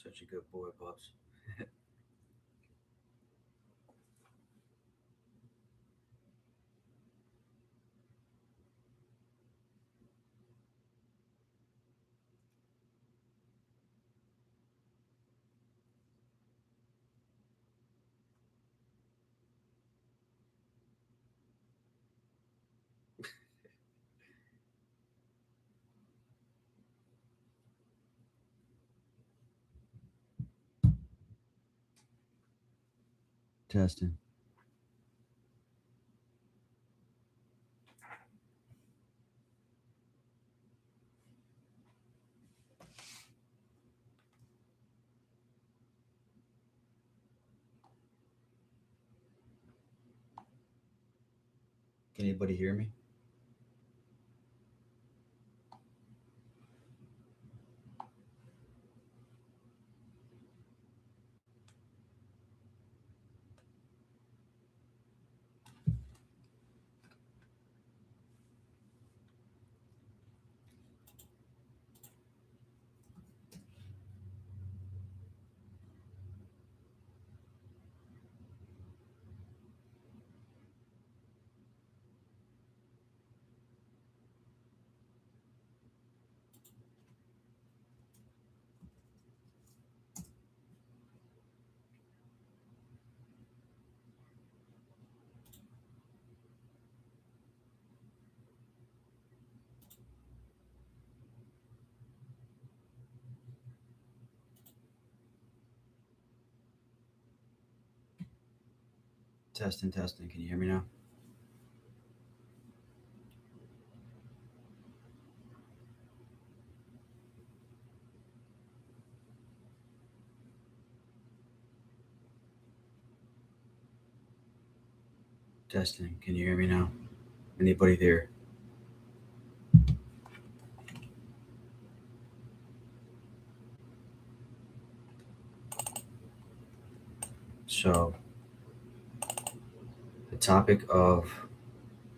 Such a good boy, Bubs. Testing. Can anybody hear me? Testing, testing. Can you hear me now? Testing. Can you hear me now? Anybody there? So, the topic of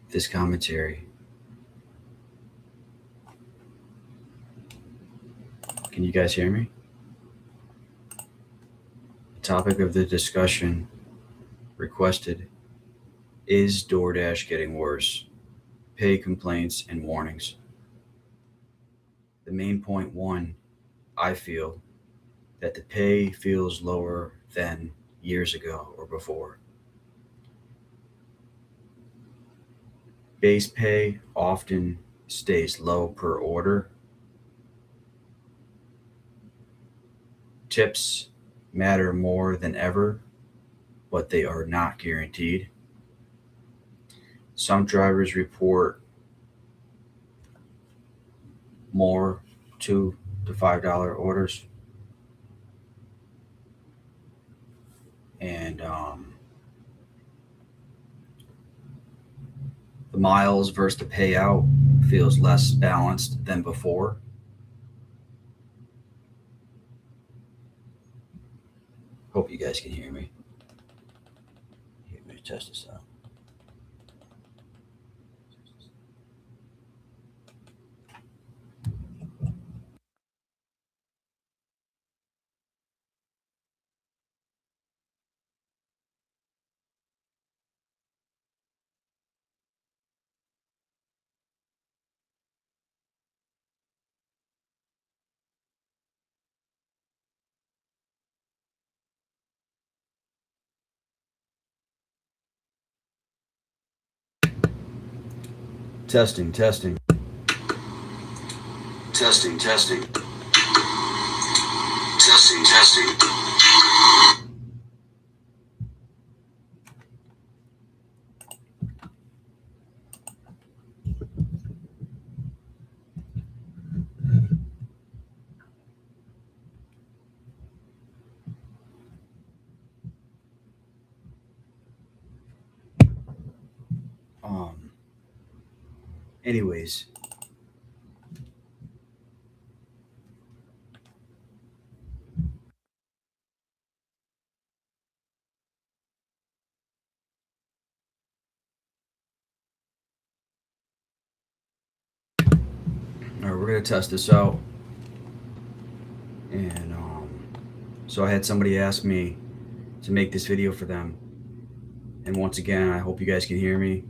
this commentary. Can you guys hear me? The topic of the discussion requested is DoorDash getting worse? Pay complaints and warnings. The main point one, I feel that the pay feels lower than years ago or before. Base pay often stays low per order. Tips matter more than ever, but they are not guaranteed. Some drivers report more $2 to $5 orders, and the miles versus the payout feels less balanced than before. Hope you guys can hear me. Let me test this out. Testing, testing. Testing, testing. Testing, testing. Um, anyways, all right, we're gonna test this out, and So I had somebody ask me to make this video for them. And once again, I hope you guys can hear me.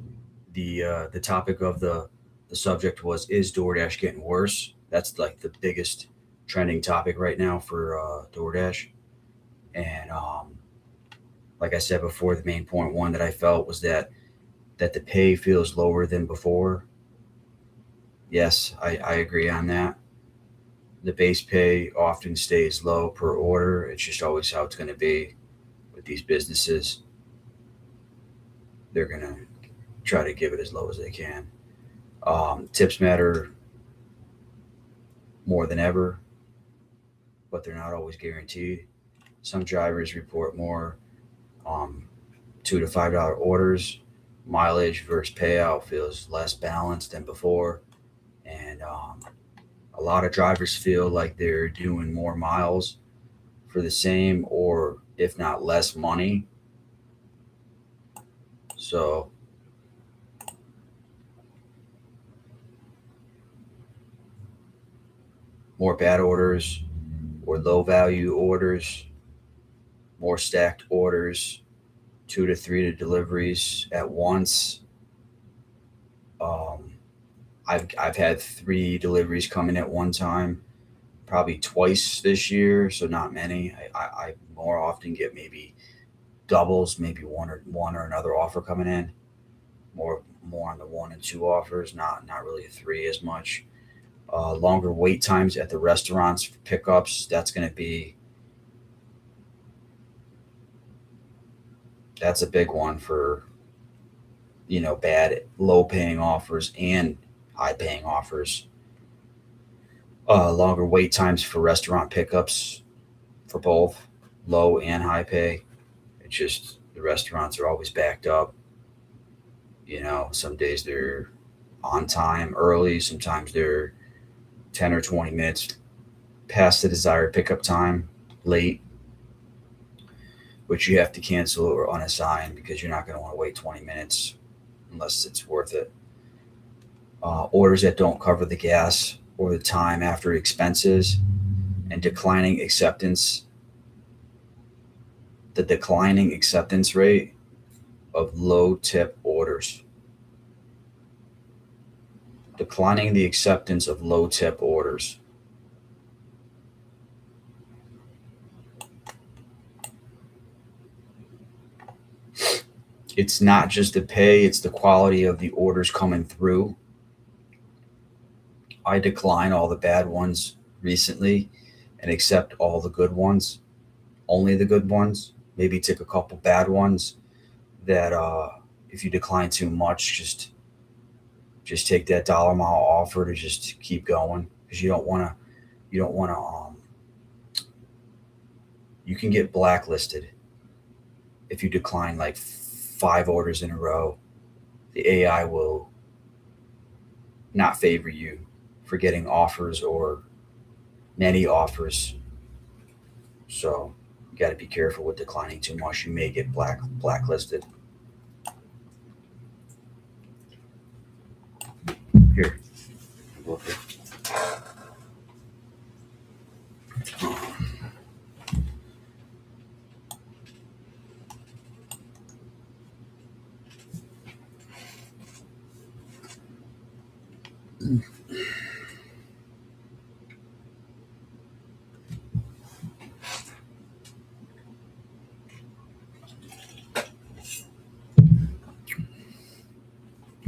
The topic of the subject was, is DoorDash getting worse? That's like the biggest trending topic right now for DoorDash. And like I said before, the main point one that I felt was that the pay feels lower than before. Yes, I agree on that. The base pay often stays low per order. It's just always how it's going to be with these businesses. They're going to try to give it as low as they can. Tips matter more than ever, but they're not always guaranteed. Some drivers report more $2 to $5 orders. Mileage versus payout feels less balanced than before. And a lot of drivers feel like they're doing more miles for the same or if not less money. So more bad orders or low value orders, more stacked orders, 2 to 3 deliveries at once. Um, I've had 3 deliveries come in at one time, probably twice this year, so not many. I more often get maybe doubles, maybe one or another offer coming in. More more on the 1 and 2 offers, not really a 3 as much. Longer wait times at the restaurants for pickups. That's a big one for bad low paying offers and high paying offers. Longer wait times for restaurant pickups for both low and high pay. It's just the restaurants are always backed up. Some days they're on time early, sometimes they're 10 or 20 minutes past the desired pickup time late, which you have to cancel or unassign because you're not going to want to wait 20 minutes unless it's worth it. Orders that don't cover the gas or the time after expenses, and the declining acceptance rate of low tip orders. Declining the acceptance of low tip orders. It's not just the pay, it's the quality of the orders coming through. I decline all the bad ones recently and accept all the good ones, only the good ones. Maybe take a couple bad ones that if you decline too much, just take that dollar mile offer to just keep going because you don't want to you can get blacklisted if you decline like 5 orders in a row. The AI will not favor you for getting offers or many offers. So you got to be careful with declining too much. You may get blacklisted. Here.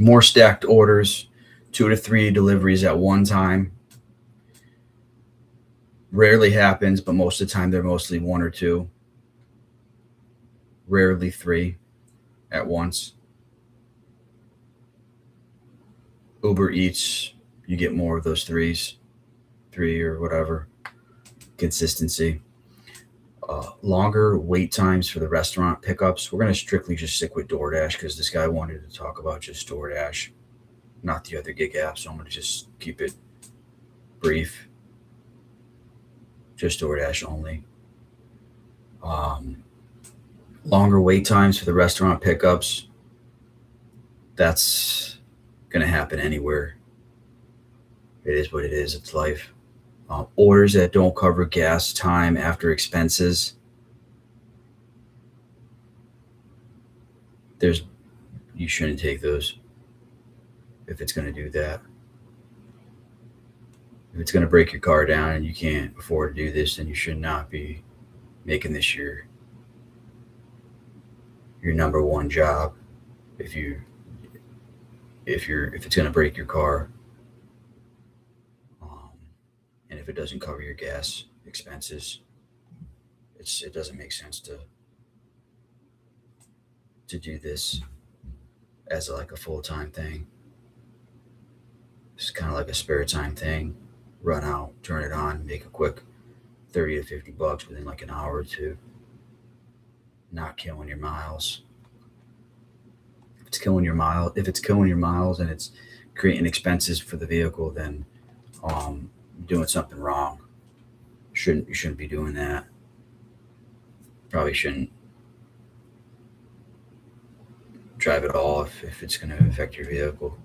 More stacked orders, 2 to 3 deliveries at one time. Rarely happens, but most of the time they're mostly 1 or 2. Rarely 3 at once. Uber Eats, you get more of those 3 or whatever. Consistency. Longer wait times for the restaurant pickups. We're going to strictly just stick with DoorDash because this guy wanted to talk about just DoorDash, not the other gig apps. So I'm going to just keep it brief. Just DoorDash only. Longer wait times for the restaurant pickups. That's going to happen anywhere. It is what it is. It's life. Orders that don't cover gas, time after expenses. There's You shouldn't take those if it's going to do that. If it's going to break your car down and you can't afford to do this, then you should not be making this your number one job. If you if it's going to break your car, um, and if it doesn't cover your gas expenses, it doesn't make sense to do this as like a full time thing. It's kind of like a spare time thing. Run out, turn it on, make a quick 30 to 50 bucks within like an hour or two. Not killing your miles. If it's killing your miles and it's creating expenses for the vehicle, then doing something wrong. You shouldn't be doing that. Probably shouldn't drive at all if it's going to affect your vehicle.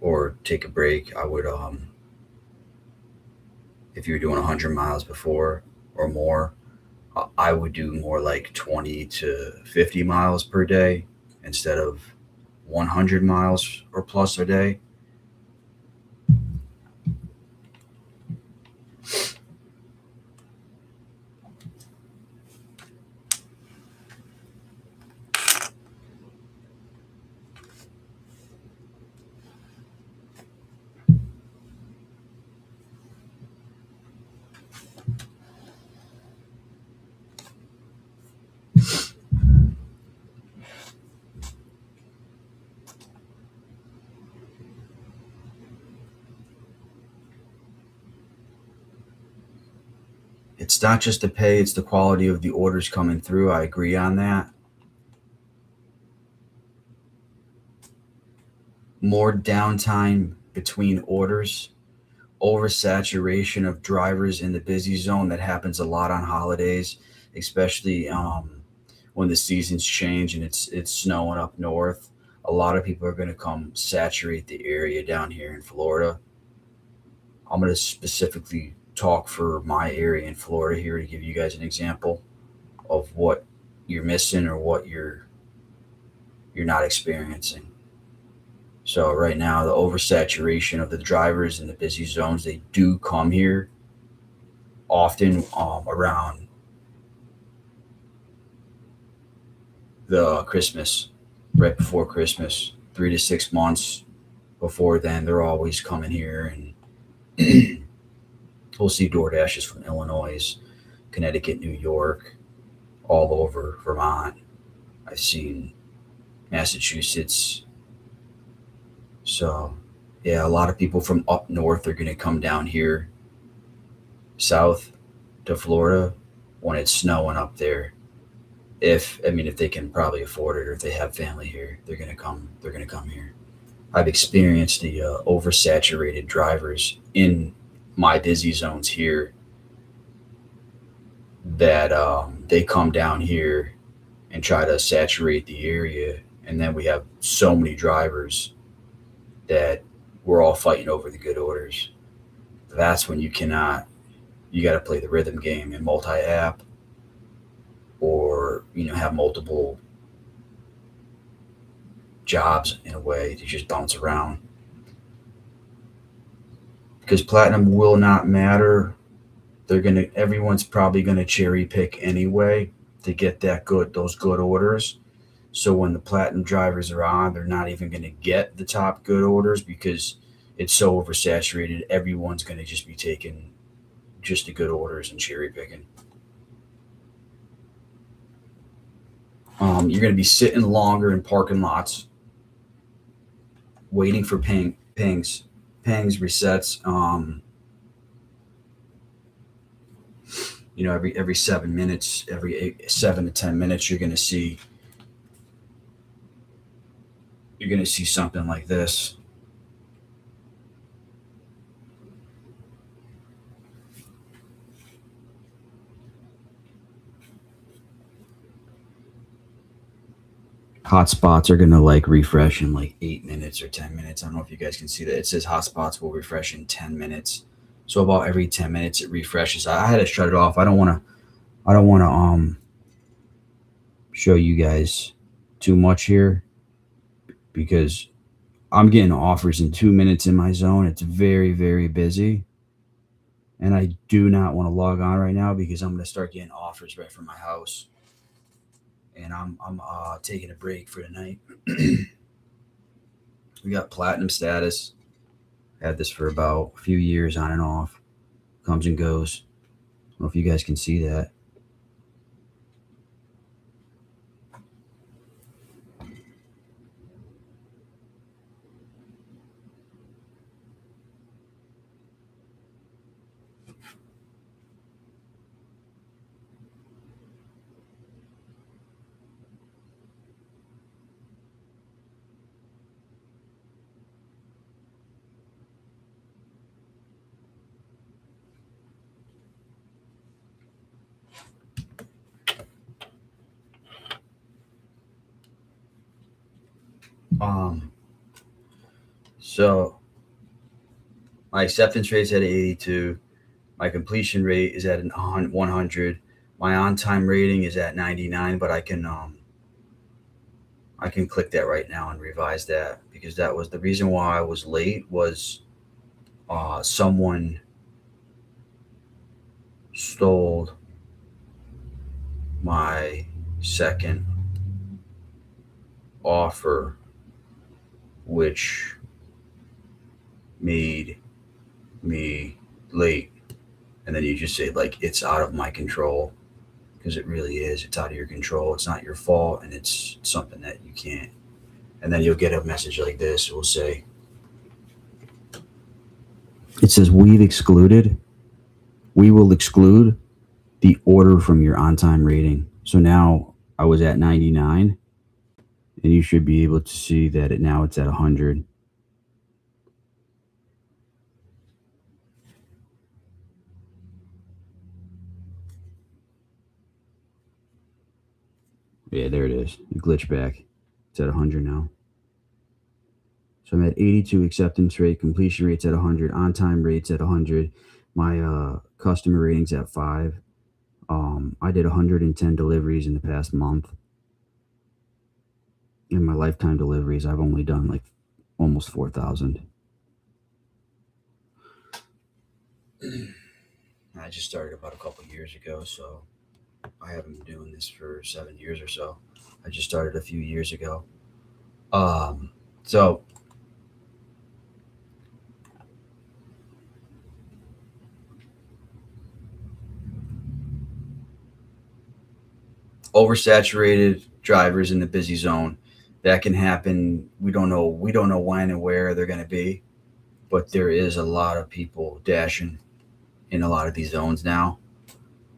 Or take a break. I would, if you were doing 100 miles before or more, I would do more like 20 to 50 miles per day instead of 100 miles or plus a day. It's not just the pay, it's the quality of the orders coming through. I agree on that. More downtime between orders, oversaturation of drivers in the busy zone. That happens a lot on holidays, especially when the seasons change and it's snowing up north. A lot of people are going to come saturate the area down here in Florida. I'm going to specifically talk for my area in Florida here to give you guys an example of what you're missing or what you're not experiencing. So right now, the oversaturation of the drivers in the busy zones, they do come here often around the Christmas, right before Christmas, 3 to 6 months before then. They're always coming here, and we'll see DoorDashes from Illinois, Connecticut, New York, all over Vermont. I've seen Massachusetts. So, yeah, a lot of people from up north are going to come down here south to Florida when it's snowing up there. If they can probably afford it or if they have family here, they're going to come. They're going to come here. I've experienced the oversaturated drivers in my busy zones here that they come down here and try to saturate the area, and then we have so many drivers that we're all fighting over the good orders. That's when you cannot. You got to play the rhythm game and multi-app, or have multiple jobs in a way to just bounce around. Because platinum will not matter. Everyone's probably gonna cherry pick anyway to get those good orders. So when the platinum drivers are on, they're not even gonna get the top good orders because it's so oversaturated. Everyone's gonna just be taking just the good orders and cherry picking. You're gonna be sitting longer in parking lots, waiting for pangs resets. Every 7 minutes, every 7 to 10 minutes, you're gonna see something like this. hotspots are gonna like refresh in like 8 minutes or 10 minutes. I don't know if you guys can see that. It says hotspots will refresh in 10 minutes. So about every 10 minutes it refreshes. I had to shut it off. I don't wanna show you guys too much here because I'm getting offers in 2 minutes in my zone. It's very, very busy. And I do not want to log on right now because I'm going to start getting offers right from my house. And I'm taking a break for tonight. We got platinum status. Had this for about a few years on and off. Comes and goes. I don't know if you guys can see that. So my acceptance rate's at 82. My completion rate is at 100. My on-time rating is at 99, but I can click that right now and revise that because that was the reason why I was late was someone stole my second offer, which made me late. And then you just say like it's out of my control because it really is. It's out of your control. It's not your fault, and it's something that you can't. And then you'll get a message like this. It will say, it says we will exclude the order from your on-time rating. So now I was at 99, and you should be able to see that it's at 100. Yeah, there it is. It glitched back. It's at 100 now. So I'm at 82 acceptance rate, completion rate's at 100, on-time rate's at 100. My customer rating's at 5. I did 110 deliveries in the past month. In my lifetime deliveries, I've only done like almost 4,000. I just started about a couple years ago, so I haven't been doing this for 7 years or so. I just started a few years ago. So oversaturated drivers in the busy zone, that can happen. We don't know when and where they're going to be, but there is a lot of people dashing in a lot of these zones now.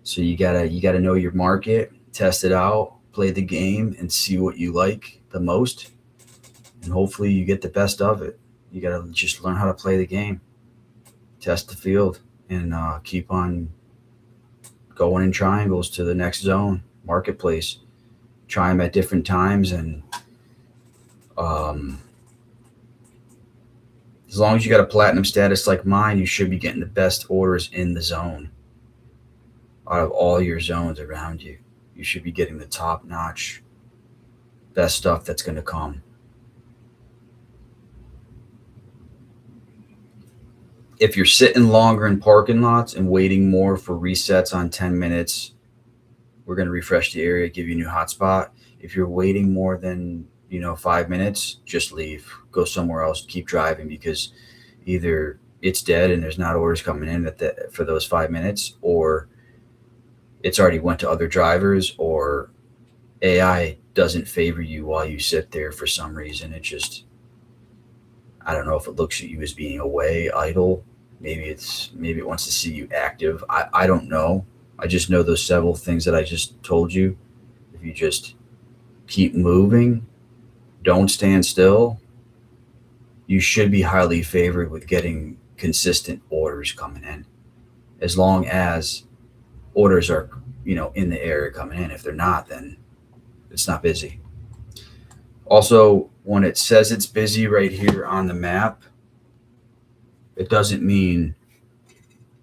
So you gotta know your market, test it out, play the game, and see what you like the most, and hopefully you get the best of it. You gotta just learn how to play the game, test the field, and keep on going in triangles to the next zone marketplace. Try them at different times, and um, as long as you got a platinum status like mine, you should be getting the best orders in the zone out of all your zones around you. You should be getting the top notch, best stuff that's going to come. If you're sitting longer in parking lots and waiting more for resets on 10 minutes, we're going to refresh the area, give you a new hotspot. If you're waiting more than 5 minutes, just leave, go somewhere else, keep driving, because either it's dead and there's not orders coming in for those 5 minutes, or it's already went to other drivers, or AI doesn't favor you while you sit there for some reason. It just, I don't know if it looks at you as being away, idle. Maybe it wants to see you active. I don't know. I just know those several things that I just told you. If you just keep moving, don't stand still, you should be highly favored with getting consistent orders coming in. As long as orders are, in the area coming in. If they're not, then it's not busy. Also, when it says it's busy right here on the map, it doesn't mean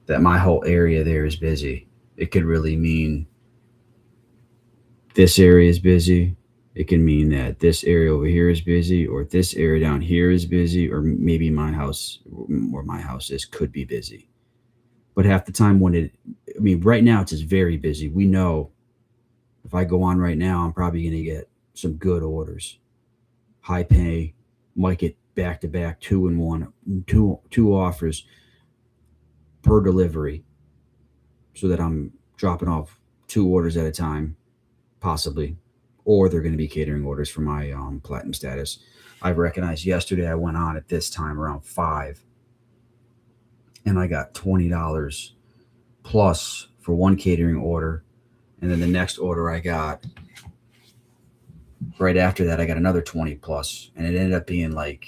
that my whole area there is busy. It could really mean this area is busy. It can mean that this area over here is busy, or this area down here is busy, or maybe my house, where my house is, could be busy. But half the time, I mean, right now it's just very busy. We know if I go on right now, I'm probably going to get some good orders, high pay, might get back to back, two and one, two offers per delivery, so that I'm dropping off two orders at a time, possibly, or they're going to be catering orders for my platinum status. I've recognized yesterday I went on at this time around 5, and I got $20 plus for one catering order, and then the next order I got right after that I got another 20 plus, and it ended up being like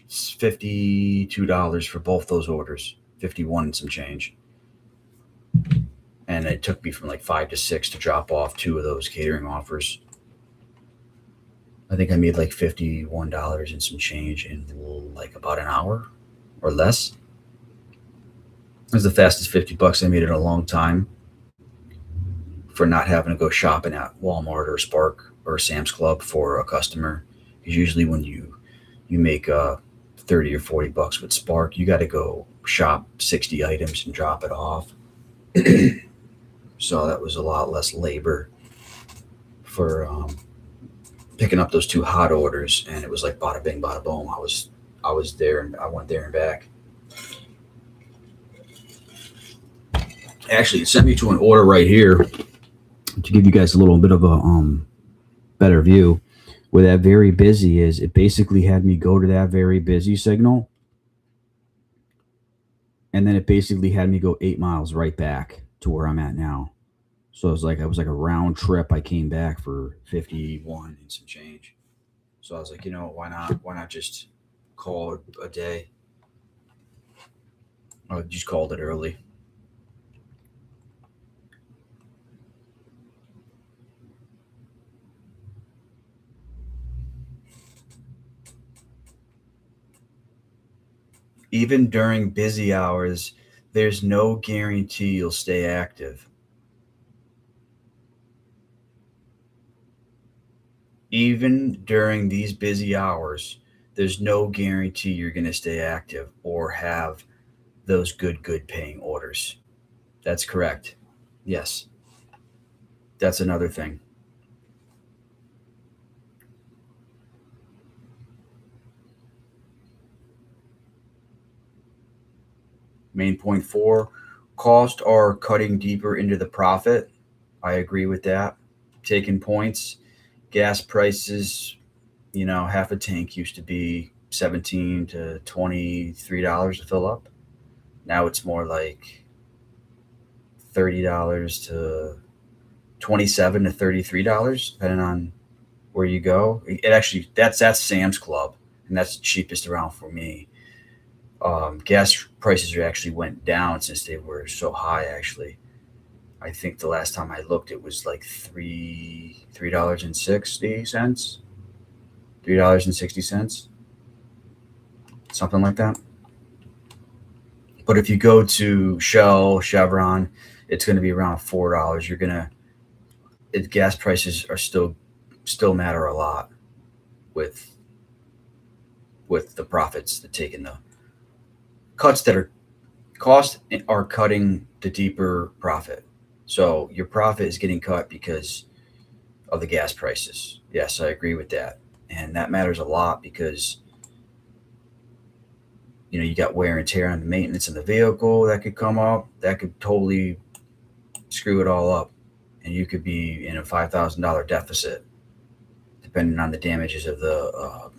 $52 for both those orders, 51 and some change. And it took me from like 5 to 6 to drop off two of those catering offers. I think I made like $51 and some change in like about an hour or less. It was the fastest $50 I made in a long time for not having to go shopping at Walmart or Spark or Sam's Club for a customer. Because usually when you make 30 or $40 with Spark, you got to go shop 60 items and drop it off. So that was a lot less labor for picking up those two hot orders, and it was like bada bing, bada boom. I was there, and I went there and back. Actually, it sent me to an order right here to give you guys a little bit of a better view. Where that very busy is, it basically had me go to that very busy signal, and then it basically had me go 8 miles right back to where I'm at now. So it was like a round trip. I came back for 51 and some change. So I was like, why not? Why not just call it a day? I just called it early. Even during busy hours, there's no guarantee you'll stay active. Even during these busy hours, there's no guarantee you're going to stay active or have those good paying orders. That's correct. Yes, that's another thing. Main point 4, cost are cutting deeper into the profit. I agree with that. Taking points, gas prices, half a tank used to be $17 to $23 to fill up. Now it's more like $30 to $27 to $33, depending on where you go. It actually that's Sam's Club, and that's the cheapest around for me. Gas prices are actually went down since they were so high. Actually, I think the last time I looked, it was like $3.60, $3.60, something like that. But if you go to Shell, Chevron, it's going to be around $4. Gas prices are still matter a lot with the profits that taking the cuts that are cost are cutting the deeper profit. So your profit is getting cut because of the gas prices. Yes, I agree with that. And that matters a lot because you got wear and tear on the maintenance of the vehicle that could come up. That could totally screw it all up. And you could be in a $5,000 deficit depending on the damages of the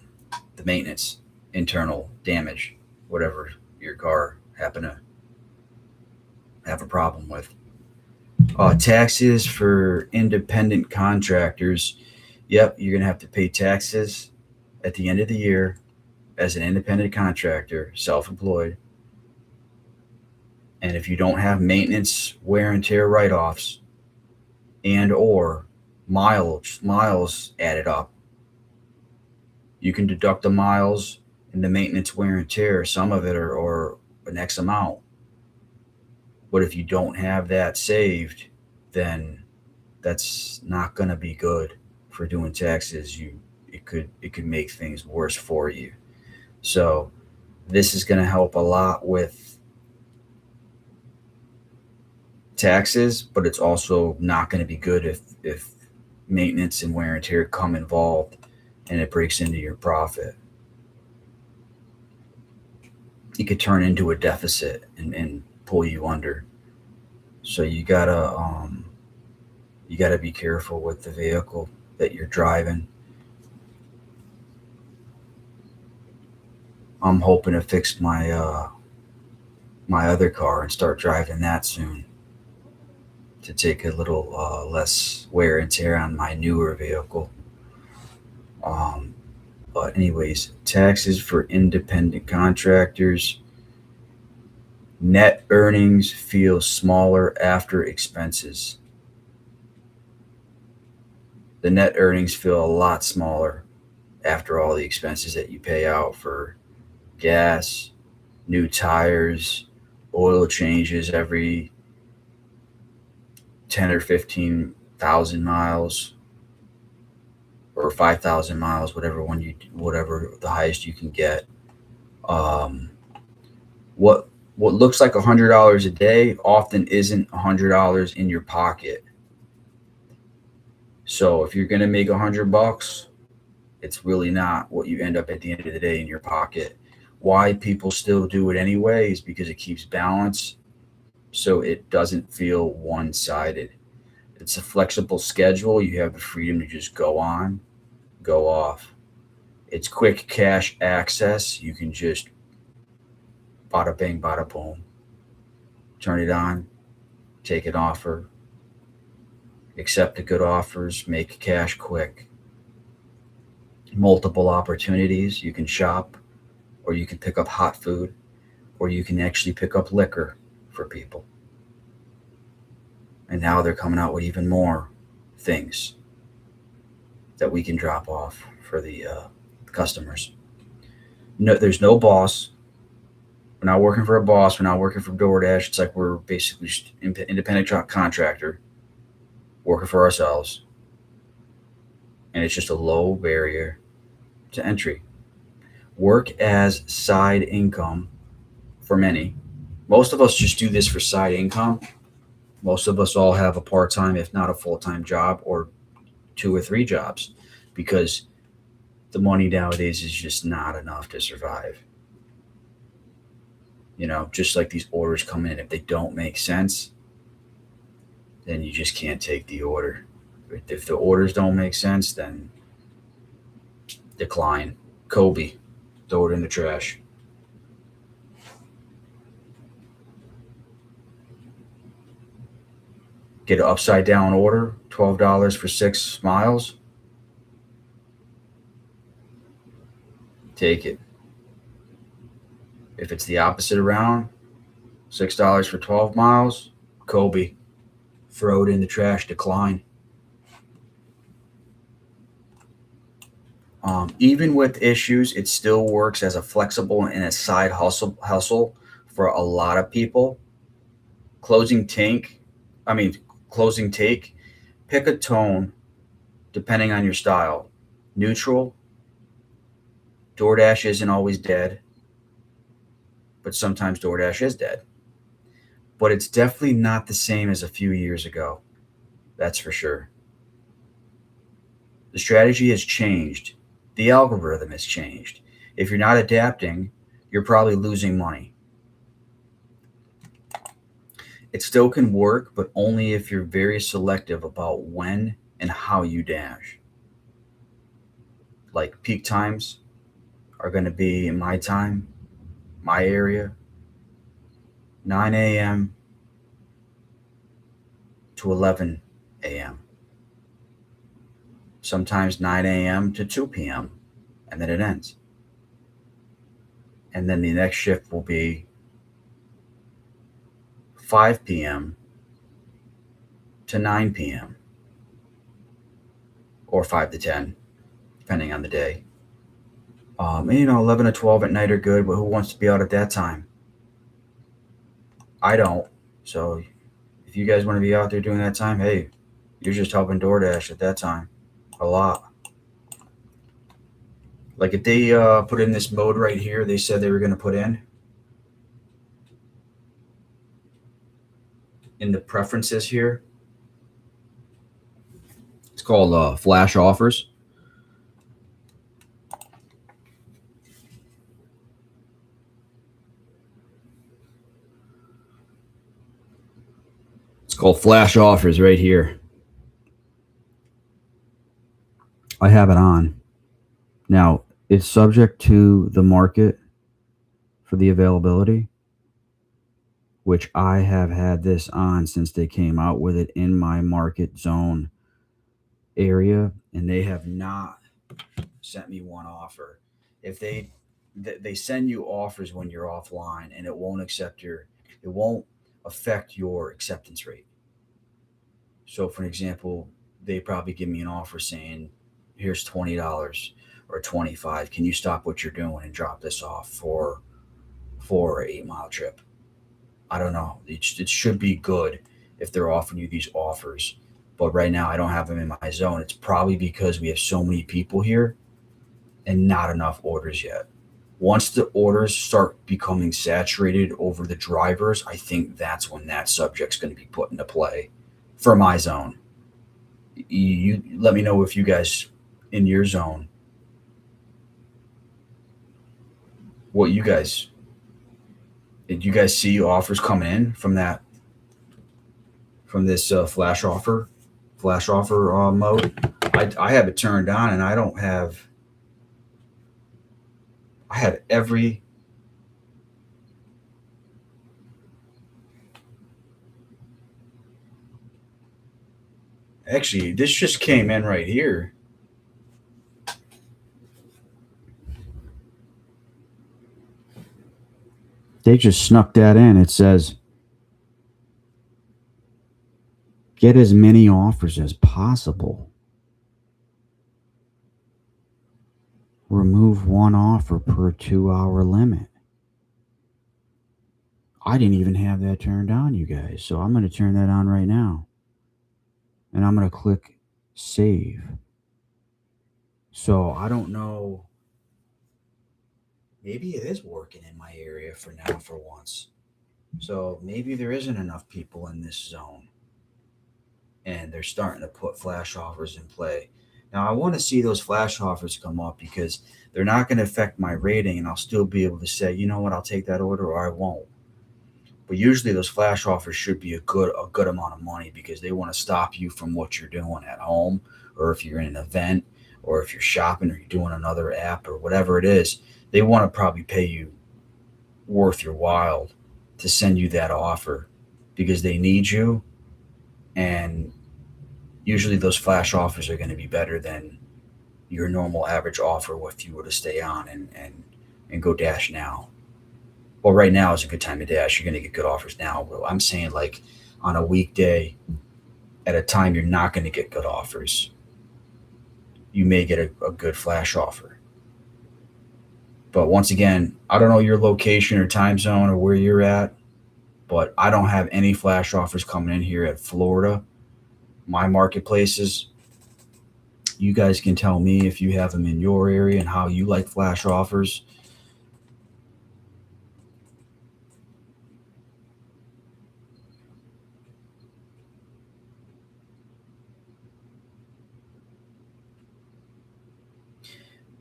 maintenance, internal damage, whatever your car happen to have a problem with. Taxes for independent contractors. Yep, you're going to have to pay taxes at the end of the year as an independent contractor, self-employed. And if you don't have maintenance, wear and tear write-offs, and or miles added up. You can deduct the miles and the maintenance wear and tear, some of it, or an X amount. But if you don't have that saved, then that's not going to be good for doing taxes. It could make things worse for you. So this is going to help a lot with taxes, but it's also not going to be good if maintenance and wear and tear come involved and it breaks into your profit. It could turn into a deficit and pull you under. So you gotta be careful with the vehicle that you're driving. I'm hoping to fix my other car and start driving that soon to take a little less wear and tear on my newer vehicle. Um, but anyways, taxes for independent contractors. Net earnings feel smaller after expenses. The net earnings feel a lot smaller after all the expenses that you pay out for gas, new tires, oil changes every 10 or 15,000 miles or 5,000 miles, whatever the highest you can get. Um, what what looks like $100 a day often isn't $100 in your pocket. So if you're gonna make $100, it's really not what you end up at the end of the day in your pocket. Why people still do it anyway is because it keeps balance, so it doesn't feel one-sided. It's a flexible schedule. You have the freedom to just go on, go off. It's quick cash access. You can just bada bing, bada boom, turn it on, take an offer, accept the good offers, make cash quick. Multiple opportunities. You can shop, or you can pick up hot food, or you can actually pick up liquor for people. And now they're coming out with even more things that we can drop off for the customers. No, there's no boss. We're not working for a boss. We're not working for DoorDash. It's like we're basically just independent contractor working for ourselves, and it's just a low barrier to entry. Work as side income for many. Most of us just do this for side income. Most of us all have a part time, if not a full time job, or two or three jobs, because the money nowadays is just not enough to survive. Just like these orders come in, if they don't make sense, then you just can't take the order. If the orders don't make sense, then decline. Kobe, throw it in the trash. Get an upside down order, $12 for 6 miles. Take it. If it's the opposite around, $6 for 12 miles, Kobe, throw it in the trash, decline. Even with issues, it still works as a flexible and a side hustle for a lot of people. Closing tank, I mean, closing take, pick a tone depending on your style. Neutral, DoorDash isn't always dead, but sometimes DoorDash is dead. But it's definitely not the same as a few years ago. That's for sure. The strategy has changed. The algorithm has changed. If you're not adapting, you're probably losing money. It still can work, but only if you're very selective about when and how you dash. Like peak times are going to be in my time, my area, 9 a.m. to 11 a.m. Sometimes 9 a.m. to 2 p.m. and then it ends. And then the next shift will be 5 p.m. to 9 p.m. or 5 to 10, depending on the day. And 11 to 12 at night are good, but who wants to be out at that time? I don't. So if you guys want to be out there doing that time, hey, you're just helping DoorDash at that time a lot. Like if they put in this mode right here, they said they were going to put in the preferences here. It's called flash offers. It's called flash offers right here. I have it on. Now, it's subject to the market for the availability, which I have had this on since they came out with it in my market zone area, and they have not sent me one offer. If they send you offers when you're offline, and it won't affect your acceptance rate. So, for example, they probably give me an offer saying, "Here's $20 or 25. Can you stop what you're doing and drop this off for an 8 mile trip?" I don't know. It should be good if they're offering you these offers. But right now, I don't have them in my zone. It's probably because we have so many people here and not enough orders yet. Once the orders start becoming saturated over the drivers, I think that's when that subject's going to be put into play for my zone. You let me know if you guys in your zone, what you guys did you guys see offers coming in from this flash offer mode? I have it turned on, and I don't have. I had every. Actually, this just came in right here. They just snuck that in. It says, get as many offers as possible. Remove one offer per 2 hour limit. I didn't even have that turned on, you guys. So I'm going to turn that on right now. And I'm going to click save. So I don't know. Maybe it is working in my area for now for once. So maybe there isn't enough people in this zone. And they're starting to put flash offers in play. Now I want to see those flash offers come up because they're not going to affect my rating, and I'll still be able to say, you know what, I'll take that order or I won't. But usually those flash offers should be a good amount of money because they want to stop you from what you're doing at home, or if you're in an event, or if you're shopping, or you're doing another app, or whatever it is. They want to probably pay you worth your while to send you that offer because they need you, and usually those flash offers are going to be better than your normal average offer if you were to stay on and go dash now. Well, right now is a good time to dash. You're going to get good offers now. Well, I'm saying like on a weekday at a time you're not going to get good offers. You may get a good flash offer. But once again, I don't know your location or time zone or where you're at, but I don't have any flash offers coming in here at Florida. My marketplaces, you guys can tell me if you have them in your area and how you like flash offers.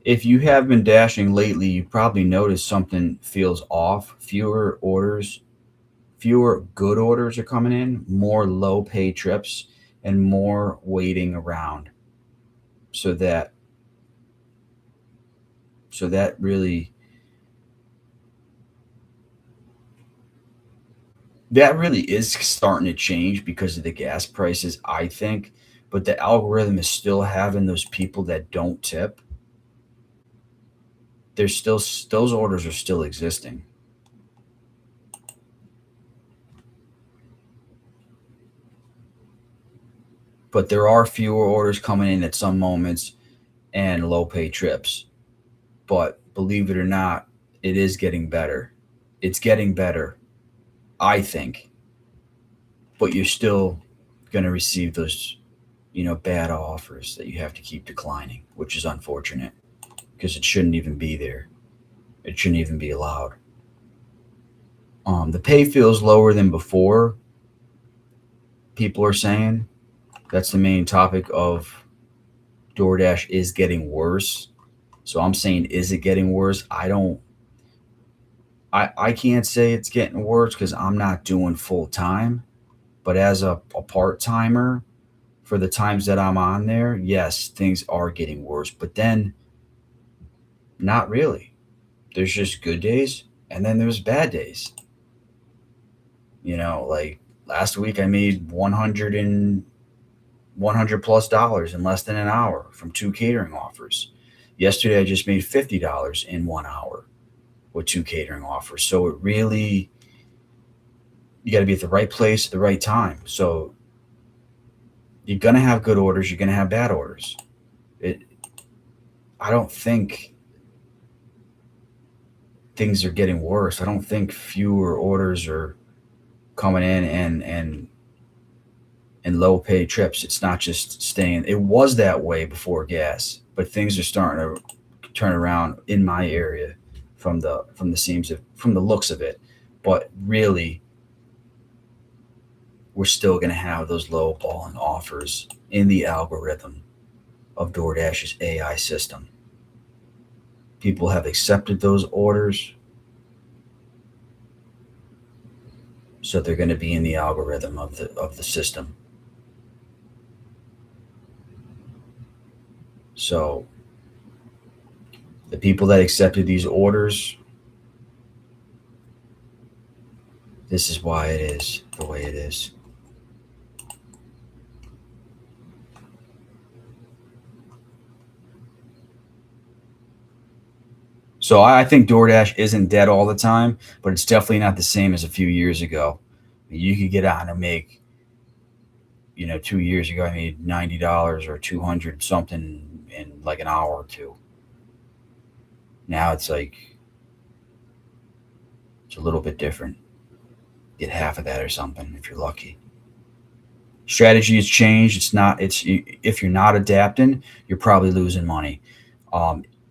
If you have been dashing lately, you probably noticed something feels off. Fewer orders, fewer good orders are coming in, more low pay trips, and more waiting around. So that so that really is starting to change because of the gas prices, I think. But the algorithm is still having those people that don't tip. There's still those orders are still existing. but there are fewer orders coming in at some moments and low pay trips. But believe it or not, it is getting better. It's getting better, I think, but you're still going to receive those, bad offers that you have to keep declining, which is unfortunate because it shouldn't even be there. It shouldn't even be allowed. The pay feels lower than before. People are saying that's the main topic of DoorDash is getting worse. So I'm saying, is it getting worse? I can't say it's getting worse because I'm not doing full time. But as a part timer, for the times that I'm on there, yes, things are getting worse. But then, not really. There's just good days and then there's bad days. Like last week I made 100 plus dollars in less than an hour from two catering offers. Yesterday I just made $50 in 1 hour with two catering offers. So it really, you got to be at the right place at the right time. So you're going to have good orders, you're going to have bad orders. I don't think things are getting worse. I don't think fewer orders are coming in and low pay trips. It's not just staying. It was that way before gas, but things are starting to turn around in my area from the looks of it. But really, we're still going to have those low balling offers in the algorithm of DoorDash's AI system. People have accepted those orders, so they're going to be in the algorithm of the system. So the people that accepted these orders, this is why it is the way it is. So I think DoorDash isn't dead all the time, but it's definitely not the same as a few years ago. You could get on and make, 2 years ago I made $90 or 200 something in like an hour or two. Now it's like it's a little bit different. Get half of that or something if you're lucky. Strategy has changed. It's if you're not adapting, you're probably losing money.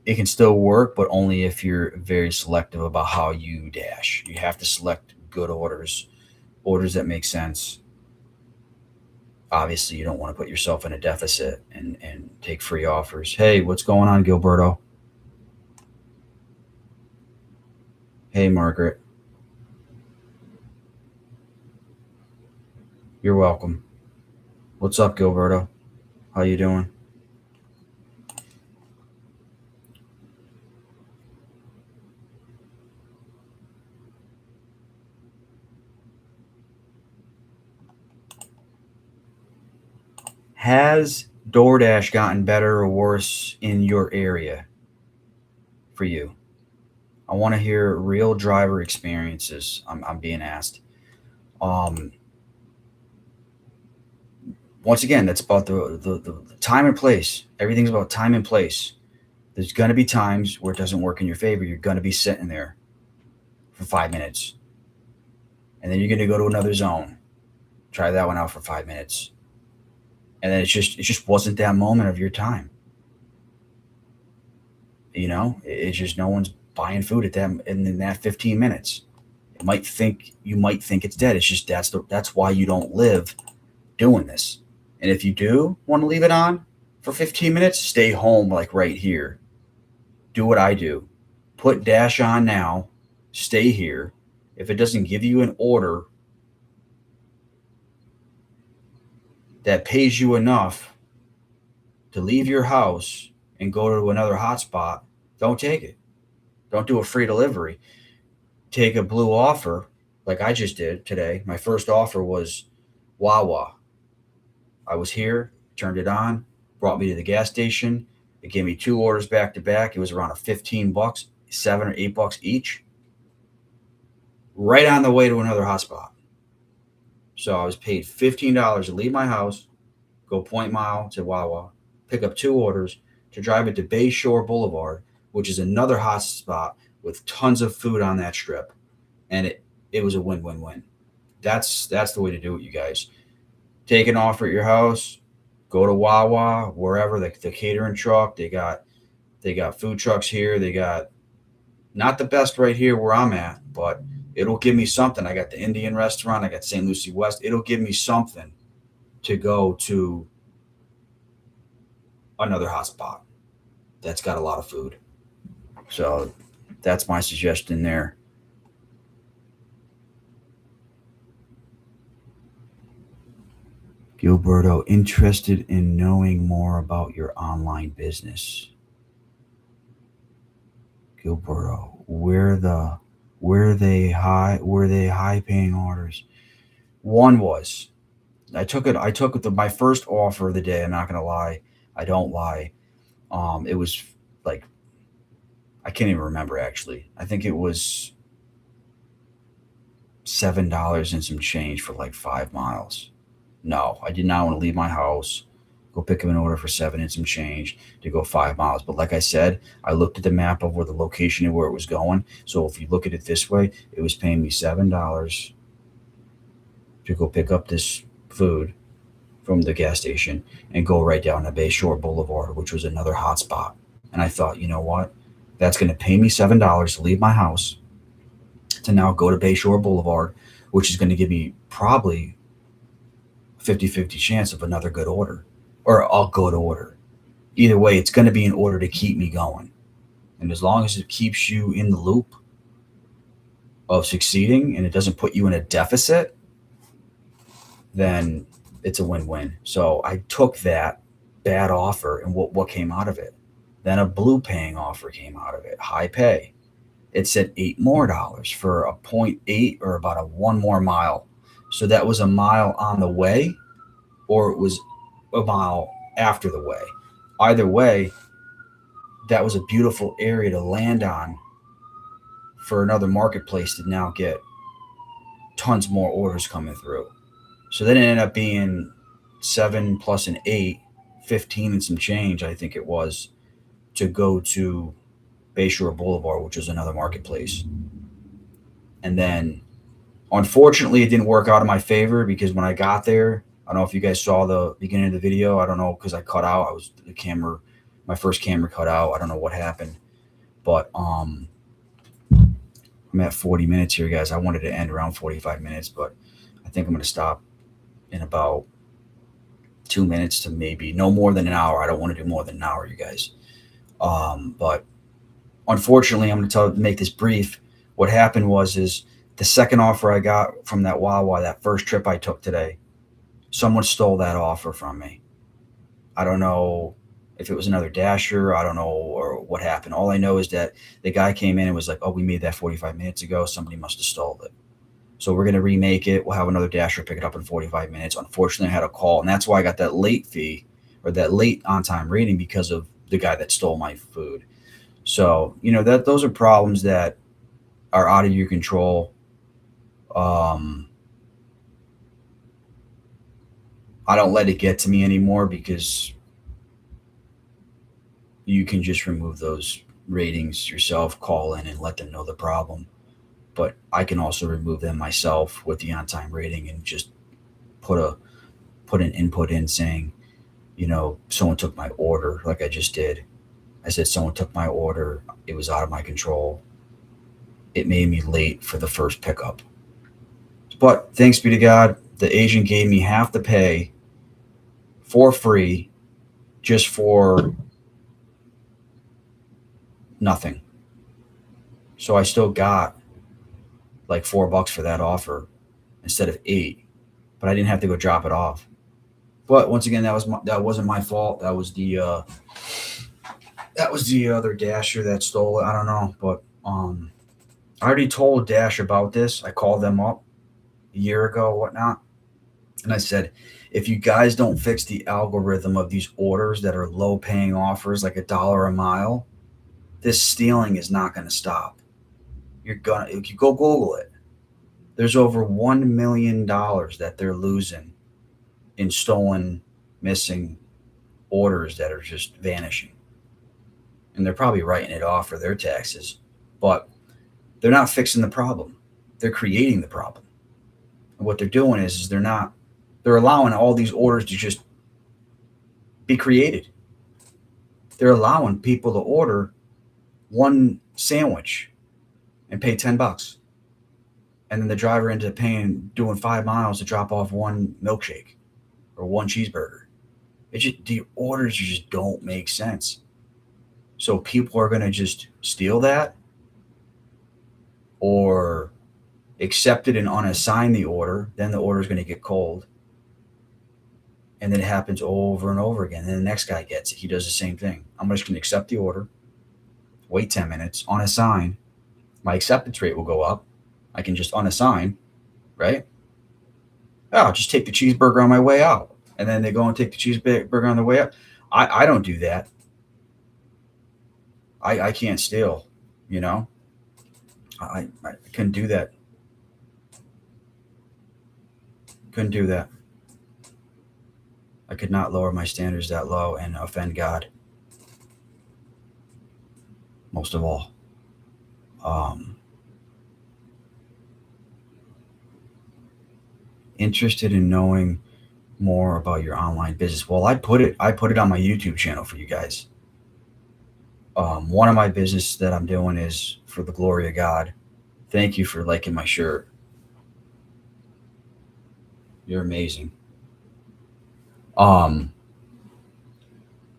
It can still work, but only if you're very selective about how you dash. You have to select good orders, orders that make sense. Obviously, you don't want to put yourself in a deficit and take free offers. Hey, what's going on, Gilberto? Hey, Margaret. You're welcome. What's up, Gilberto? How you doing? Has DoorDash gotten better or worse in your area for you? I want to hear real driver experiences. I'm being asked. Um, Once again, that's about the time and place. Everything's about time and place. There's going to be times where it doesn't work in your favor. You're going to be sitting there for 5 minutes, and then you're going to go to another zone. Try that one out for 5 minutes, and then it just wasn't that moment of your time. It's just no one's buying food at that in that 15 minutes. You might think it's dead. It's just that's why you don't live doing this. And if you do want to leave it on for 15 minutes, stay home like right here. Do what I do. Put Dash on now. Stay here. If it doesn't give you an order that pays you enough to leave your house and go to another hotspot, don't take it. Don't do a free delivery. Take a blue offer like I just did today. My first offer was Wawa. I was here, turned it on, brought me to the gas station. It gave me two orders back to back. It was around a $15, $7 or $8 each, right on the way to another hotspot. So I was paid $15 to leave my house, go Point Mile to Wawa, pick up 2 orders, to drive it to Bayshore Boulevard, which is another hot spot with tons of food on that strip, and it was a win-win-win. That's the way to do it, you guys. Take an offer at your house, go to Wawa, wherever the catering truck. They got food trucks here. They got not the best right here where I'm at, but it'll give me something. I got the Indian restaurant. I got St. Lucie West. It'll give me something to go to another hot spot that's got a lot of food. So that's my suggestion there. Gilberto, interested in knowing more about your online business. Gilberto, were they high paying orders? One was. My first offer of the day. I'm not gonna lie. I don't lie. It was like, I can't even remember actually. I think it was $7 and some change for like 5 miles. No, I did not want to leave my house, go pick up an order for seven and some change to go 5 miles. But like I said, I looked at the map of where the location and where it was going. So if you look at it this way, it was paying me $7 to go pick up this food from the gas station and go right down to Bayshore Boulevard, which was another hot spot. And I thought, you know what? That's going to pay me $7 to leave my house to now go to Bayshore Boulevard, which is going to give me probably 50-50 chance of another good order or a good order. Either way, it's going to be in order to keep me going. And as long as it keeps you in the loop of succeeding and it doesn't put you in a deficit, then it's a win-win. So I took that bad offer, and what came out of it? Then a blue paying offer came out of it, high pay. It said $8 more for a 0.8 or about a 1 more mile. So that was a mile on the way, or it was a mile after the way. Either way, that was a beautiful area to land on for another marketplace to now get tons more orders coming through. So then it ended up being 7 plus an 8, 15 and some change, I think it was, to go to Bayshore Boulevard, which was another marketplace. And then, unfortunately, it didn't work out in my favor because when I got there, I don't know if you guys saw the beginning of the video. I don't know, because I cut out. My first camera cut out. I don't know what happened. But I'm at 40 minutes here, guys. I wanted to end around 45 minutes, but I think I'm going to stop in about 2 minutes to maybe no more than an hour. I don't want to do more than an hour, you guys. But unfortunately, I'm going to make this brief. What happened is the second offer I got from that Wawa, that first trip I took today, someone stole that offer from me. I don't know if it was another dasher. I don't know or what happened. All I know is that the guy came in and was like, oh, we made that 45 minutes ago. Somebody must have stole it. So we're going to remake it. We'll have another dasher pick it up in 45 minutes. Unfortunately, I had a call, and that's why I got that late fee or that late on-time rating, because of the guy that stole my food. So, those are problems that are out of your control. I don't let it get to me anymore because you can just remove those ratings yourself, call in and let them know the problem. But I can also remove them myself with the on-time rating and just put an input in saying, someone took my order, like I just did. I said, someone took my order. It was out of my control. It made me late for the first pickup. But thanks be to God, the agent gave me half the pay for free just for nothing. So I still got like $4 for that offer instead of 8, but I didn't have to go drop it off. But once again, that wasn't my fault. That was the other dasher that stole it. I don't know, but I already told Dash about this. I called them up a year ago, whatnot, and I said, if you guys don't fix the algorithm of these orders that are low paying offers, like $1 a mile, this stealing is not going to stop. If you go Google it, there's over $1 million that they're losing in stolen missing orders that are just vanishing. And they're probably writing it off for their taxes, but they're not fixing the problem. They're creating the problem. And what they're doing is they're allowing all these orders to just be created. They're allowing people to order one sandwich and pay $10. And then the driver ends up doing 5 miles to drop off one milkshake or one cheeseburger. The orders just don't make sense. So people are going to just steal that or accept it and unassign the order. Then the order is going to get cold. And then it happens over and over again. And then the next guy gets it. He does the same thing. I'm just going to accept the order, wait 10 minutes, unassign. My acceptance rate will go up. I can just unassign, right? Oh, I'll just take the cheeseburger on my way out. And then they go and take the cheeseburger on the way out. I don't do that. I can't steal, you know? I couldn't do that. Couldn't do that. I could not lower my standards that low and offend God. Most of all. Interested in knowing more about your online business? Well, I put it on my YouTube channel for you guys. One of my business that I'm doing is for the glory of God. Thank you for liking my shirt. You're amazing. I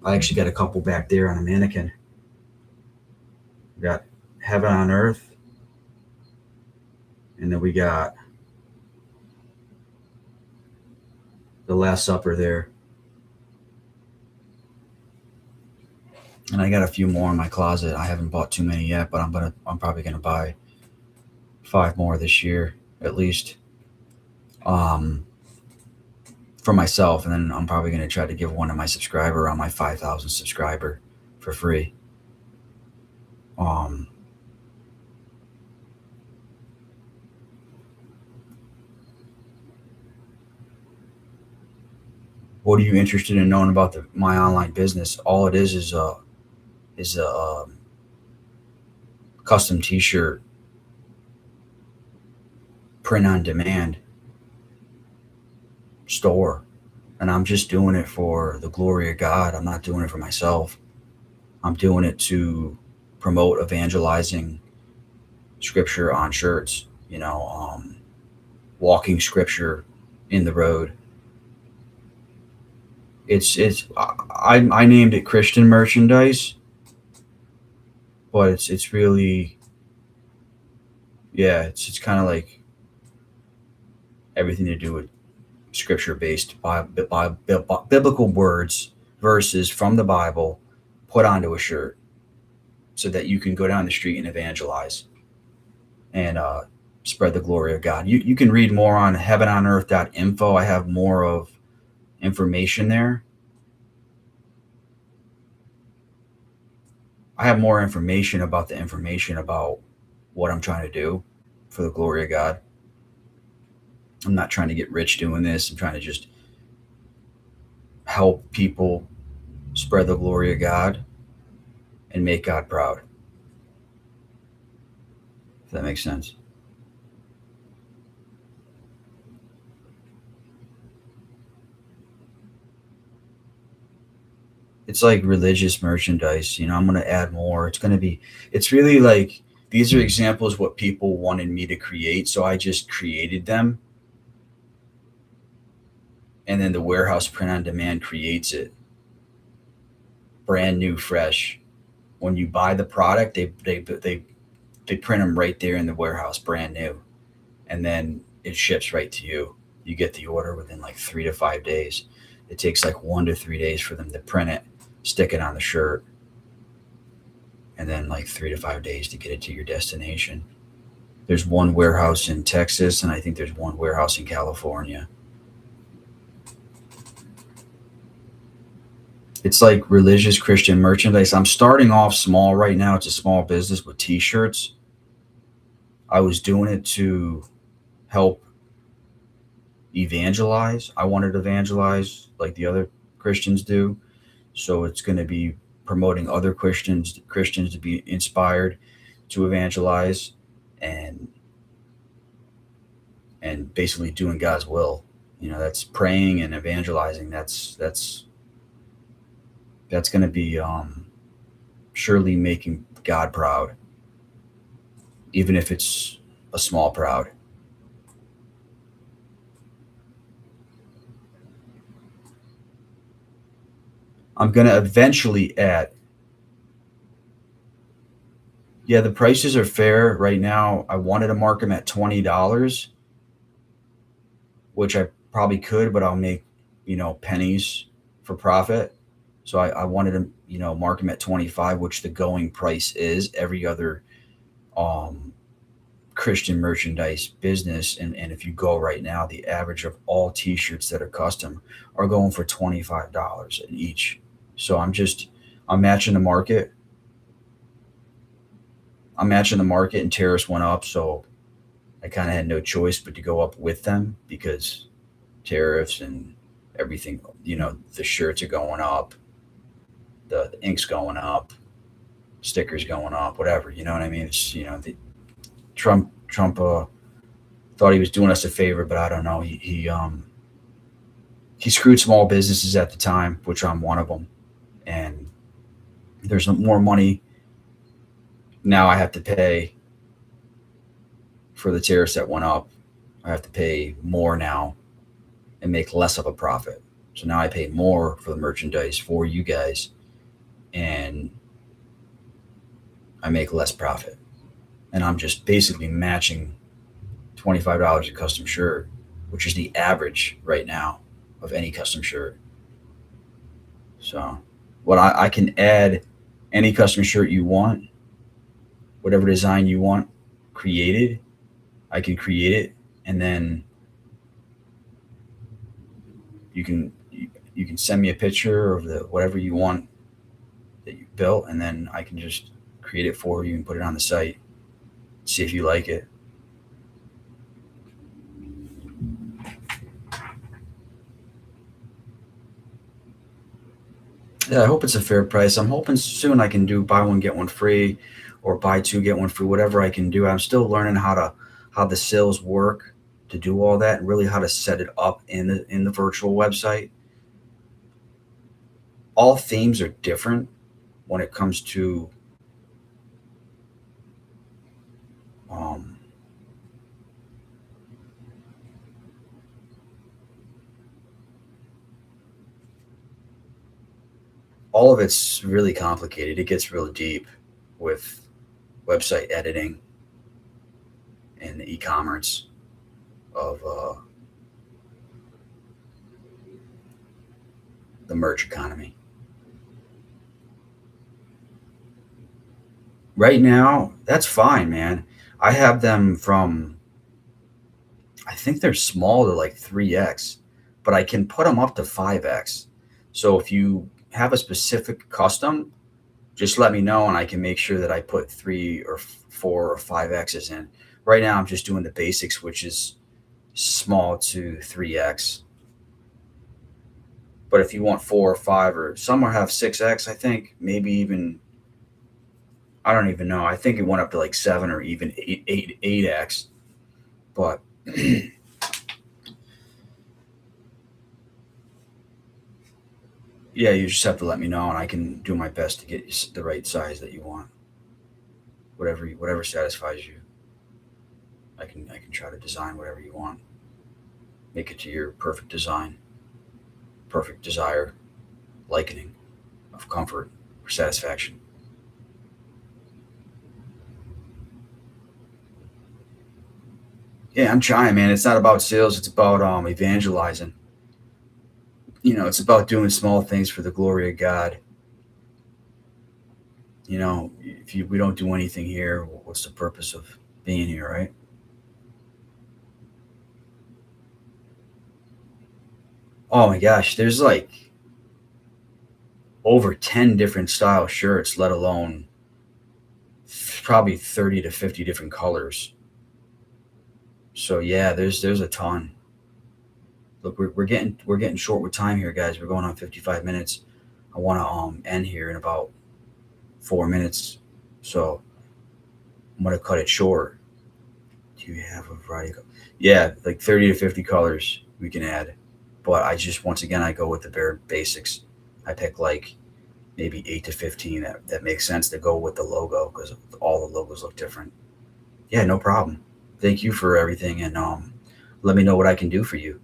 actually got a couple back there on a mannequin. We got Heaven on Earth. And then we got the Last Supper there. And I got a few more in my closet. I haven't bought too many yet, but I'm probably gonna buy 5 more this year at least. For myself, and then I'm probably gonna try to give one to my subscriber on my 5,000 subscriber for free. What are you interested in knowing about my online business? All it is a custom t-shirt print on demand store, and I'm just doing it for the glory of God. I'm not doing it for myself. I'm doing it to promote evangelizing scripture on shirts, walking scripture in the road. I named it Christian merchandise, but it's really, yeah, it's kind of like everything to do with scripture based by biblical words, verses from the Bible put onto a shirt so that you can go down the street and evangelize and spread the glory of God. You can read more on heavenonearth.info. I have more of information there. I have more information about what I'm trying to do for the glory of God. I'm not trying to get rich doing this. I'm trying to just help people spread the glory of God and make God proud. If that makes sense. It's like religious merchandise. I'm going to add more. It's really like, these are examples what people wanted me to create. So I just created them. And then the warehouse print on demand creates it. Brand new, fresh. When you buy the product, they print them right there in the warehouse, brand new. And then it ships right to you. You get the order within like 3 to 5 days. It takes like 1 to 3 days for them to print it, stick it on the shirt, and then like 3 to 5 days to get it to your destination. There's one warehouse in Texas, and I think there's one warehouse in California. It's like religious Christian merchandise. I'm starting off small right now. It's a small business with t-shirts. I was doing it to help evangelize. I wanted to evangelize like the other Christians do. So it's going to be promoting other Christians to be inspired to evangelize and basically doing God's will. That's praying and evangelizing. That's going to be surely making God proud, even if it's a small proud. I'm going to eventually add. Yeah, the prices are fair right now. I wanted to mark them at $20, which I probably could, but I'll make, pennies for profit. So I wanted to, mark them at 25, which the going price is. Every other um, Christian merchandise business, and if you go right now, the average of all T-shirts that are custom are going for $25 in each. So I'm matching the market. I'm matching the market, and tariffs went up, so I kind of had no choice but to go up with them because tariffs and everything. The shirts are going up, the ink's going up, stickers going up, whatever. You know what I mean? It's the Trump thought he was doing us a favor, but I don't know. He screwed small businesses at the time, which I'm one of them, and there's more money now I have to pay for the tariffs that went up. I have to pay more now and make less of a profit. So now I pay more for the merchandise for you guys, and I make less profit. And I'm just basically matching $25 a custom shirt, which is the average right now of any custom shirt. So, what I can add any custom shirt you want, whatever design you want created, I can create it, and then you can send me a picture of the whatever you want that you built, and then I can just create it for you and put it on the site. See if you like it. Yeah, I hope it's a fair price. I'm hoping soon I can do buy one get one free, or buy two get one free. Whatever I can do. I'm still learning how the sales work to do all that, and really how to set it up in the virtual website. All themes are different when it comes to um, all of it's really complicated. It gets really deep with website editing and the e-commerce of the merch economy. Right now, that's fine, man. I have them from, I think they're small to like 3X, but I can put them up to 5X. So if you have a specific custom, just let me know and I can make sure that I put 3 or 4 or 5Xs in. Right now, I'm just doing the basics, which is small to 3X. But if you want 4 or 5, or some will have 6X, I think, maybe even, I don't even know. I think it went up to like 7 or even 8X. But yeah, you just have to let me know and I can do my best to get you the right size that you want. Whatever satisfies you. I can try to design whatever you want. Make it to your perfect design, perfect desire, likening of comfort or satisfaction. Yeah, I'm trying, man. It's not about sales. It's about evangelizing. It's about doing small things for the glory of God. If we don't do anything here, what's the purpose of being here, right? Oh my gosh, there's like over 10 different style shirts, let alone probably 30 to 50 different colors. So yeah, there's a ton. Look, we're getting short with time here, guys. We're going on 55 minutes. I want to end here in about 4 minutes, so I'm gonna cut it short. Do you have a variety? Yeah, like 30 to 50 colors we can add, but I just once again I go with the bare basics. I pick like maybe 8 to 15 that makes sense to go with the logo because all the logos look different. Yeah, no problem. Thank you for everything, and let me know what I can do for you.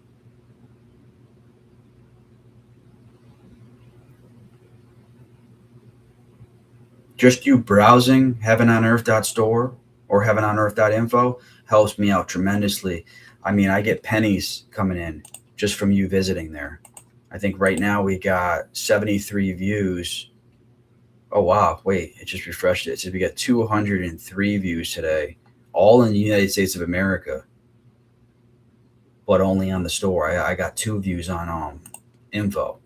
Just you browsing heavenonearth.store or heavenonearth.info helps me out tremendously. I mean, I get pennies coming in just from you visiting there. I think right now we got 73 views. Oh, wow. Wait, it just refreshed it. So we got 203 views today, all in the United States of America, but only on the store. I got 2 views on info.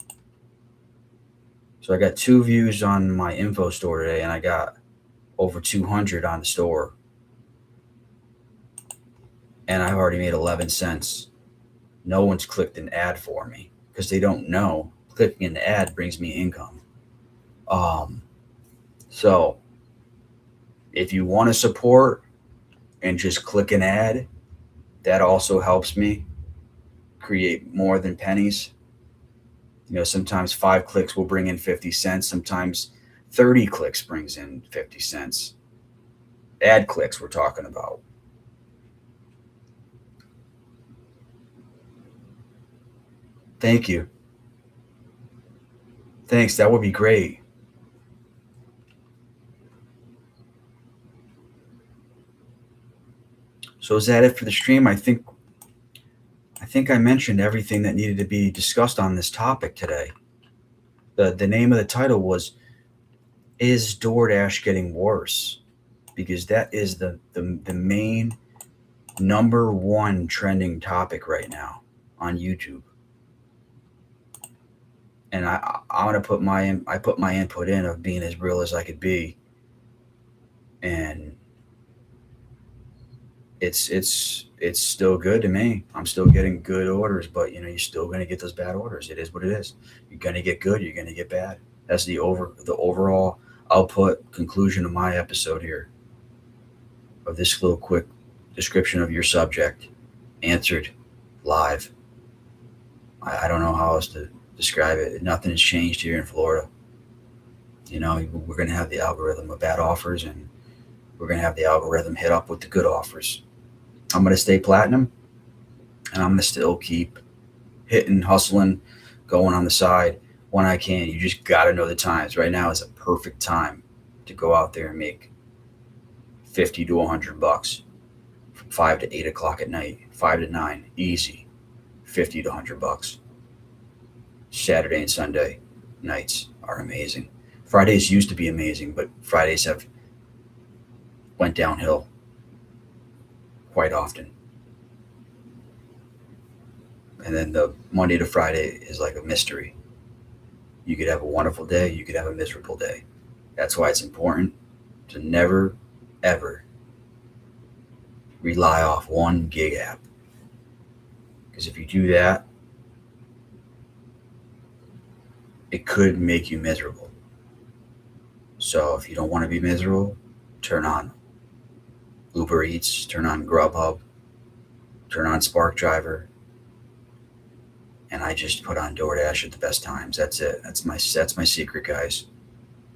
So I got 2 views on my info store today, and I got over 200 on the store. And I've already made 11 cents. No one's clicked an ad for me because they don't know clicking an ad brings me income. Um, so if you want to support and just click an ad, that also helps me create more than pennies. Sometimes 5 clicks will bring in 50 cents. Sometimes 30 clicks brings in 50 cents. Ad clicks we're talking about. Thank you. Thanks. That would be great. So is that it for the stream? I think I mentioned everything that needed to be discussed on this topic today. The name of the title was "Is DoorDash Getting Worse?" Because that is the main number one trending topic right now on YouTube. And I'm gonna put my input in of being as real as I could be, and it's still good to me. I'm still getting good orders, but you're still gonna get those bad orders. It is what it is. You're gonna get good. You're gonna get bad. That's the overall output conclusion of my episode here of this little quick description of your subject, answered live. I don't know how else to describe it. Nothing has changed here in Florida. We're gonna have the algorithm of bad offers, and we're gonna have the algorithm hit up with the good offers. I'm gonna stay platinum, and I'm gonna still keep hitting, hustling, going on the side when I can. You just gotta know the times. Right now is a perfect time to go out there and make 50 to $100 from 5 to 8 o'clock at night, 5 to 9, easy, 50 to $100. Saturday and Sunday nights are amazing. Fridays used to be amazing, but Fridays have went downhill quite often. And then the Monday to Friday is like a mystery. You could have a wonderful day, you could have a miserable day. That's why it's important to never, ever rely off one gig app. Because if you do that, it could make you miserable. So if you don't want to be miserable, turn on Uber Eats, turn on Grubhub, turn on Spark Driver, and I just put on DoorDash at the best times. That's it. That's my secret, guys.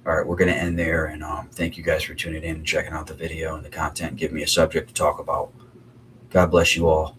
All right, we're gonna end there, and thank you guys for tuning in and checking out the video and the content. Give me a subject to talk about. God bless you all.